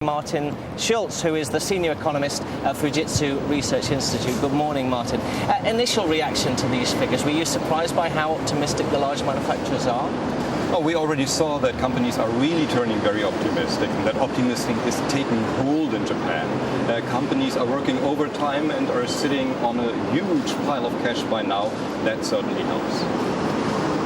Martin Schulz, who is the senior economist at Fujitsu Research Institute. Good morning, Martin. Initial reaction to these figures, were you surprised by how optimistic the large manufacturers are? Oh, we already saw that companies are really turning very optimistic, and that optimism is taking hold in Japan. Companies are working overtime and are sitting on a huge pile of cash by now. That certainly helps.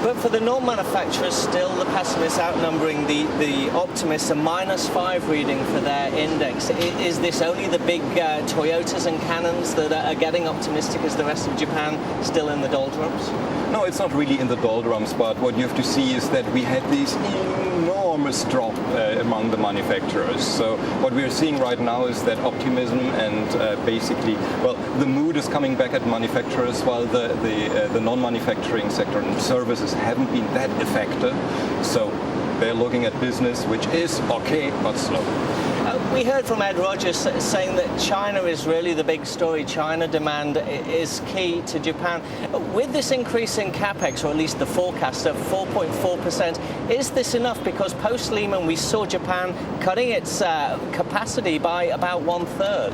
But for the non-manufacturers, still the pessimists outnumbering the optimists, a -5 reading for their index. Is this only the big Toyotas and Cannons that are getting optimistic? Is the rest of Japan still in the doldrums? No, it's not really in the doldrums, but what you have to see is that we had this enormous drop among the manufacturers. So what we're seeing right now is that optimism and basically, well, the mood is coming back at manufacturers, while the non-manufacturing sector and services haven't been that affected. So they're looking at business, which is okay, but slow. We heard from Ed Rogers saying that China is really the big story. China demand is key to Japan. With this increase in capex, or at least the forecast of 4.4%, is this enough? Because post-Lehman, we saw Japan cutting its capacity by about 1/3.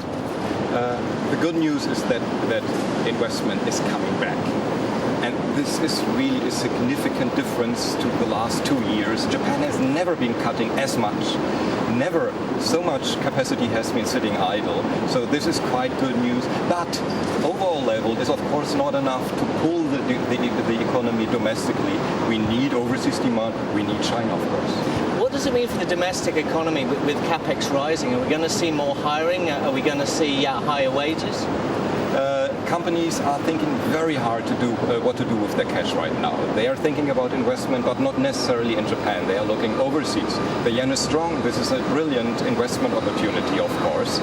The good news is that investment is coming back. And this is really a significant difference to the last 2 years. Japan has never been cutting as much. Never so much capacity has been sitting idle. So this is quite good news. But overall level is of course not enough to pull the economy domestically. We need overseas demand. We need China, of course. What does it mean for the domestic economy with capex rising? Are we going to see more hiring? Are we going to see higher wages? Companies are thinking very hard to do what to do with their cash right now. They are thinking about investment, but not necessarily in Japan. They are looking overseas. The yen is strong. This is a brilliant investment opportunity, of course.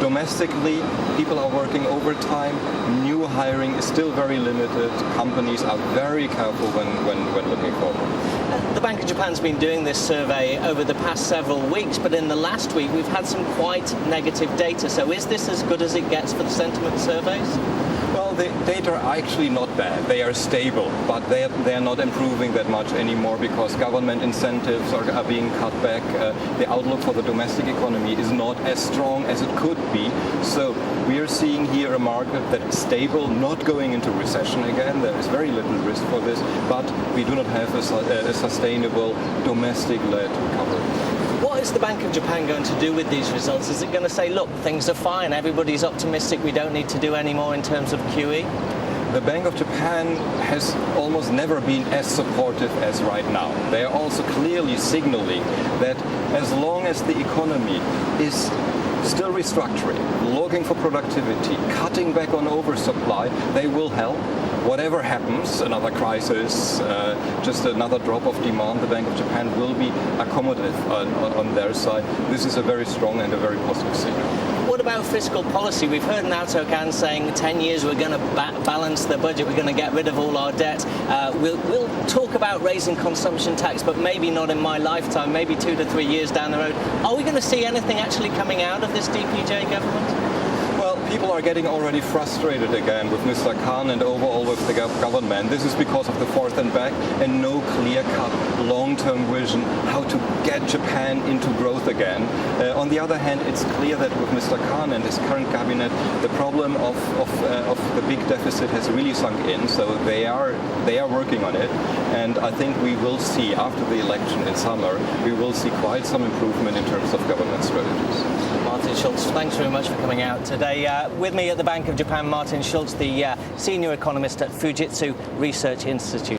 Domestically, people are working overtime. New hiring is still very limited. Companies are very careful when looking forward. The Bank of Japan's been doing this survey over the past several weeks, but in the last week we've had some quite negative data. So is this as good as it gets for the sentiment surveys? Well, the data are actually not bad. They are stable, but they are not improving that much anymore because government incentives are being cut back. The outlook for the domestic economy is not as strong as it could be. So we are seeing here a market that is stable, not going into recession again. There is very little risk for this, but we do not have a sustainable domestic-led recovery. What is the Bank of Japan going to do with these results? Is it going to say, look, things are fine, everybody's optimistic, we don't need to do any more in terms of QE? The Bank of Japan has almost never been as supportive as right now. They are also clearly signaling that as long as the economy is still restructuring, looking for productivity, cutting back on oversupply, they will help. Whatever happens, another crisis, just another drop of demand, the Bank of Japan will be accommodative on their side. This is a very strong and a very positive signal. What about fiscal policy? We've heard now Tankan saying 10 years we're going to balance the budget, we're going to get rid of all our debt. We'll talk about raising consumption tax, but maybe not in my lifetime, maybe 2 to 3 years down the road. Are we going to see anything actually coming out of this DPJ government? Well, people are getting already frustrated again with Mr. Khan and overall with the government. This is because of the forth and back and no clear-cut long-term vision how to get Japan into growth again. On the other hand, it's clear that with Mr. Khan and his current cabinet, the problem of the big deficit has really sunk in. So they are working on it, and I think we will see after the election in summer, we will see quite some improvement in terms of government strategies. Martin Schulz, thanks very much for coming out today. With me at the Bank of Japan, Martin Schulz, the senior economist at Fujitsu Research Institute.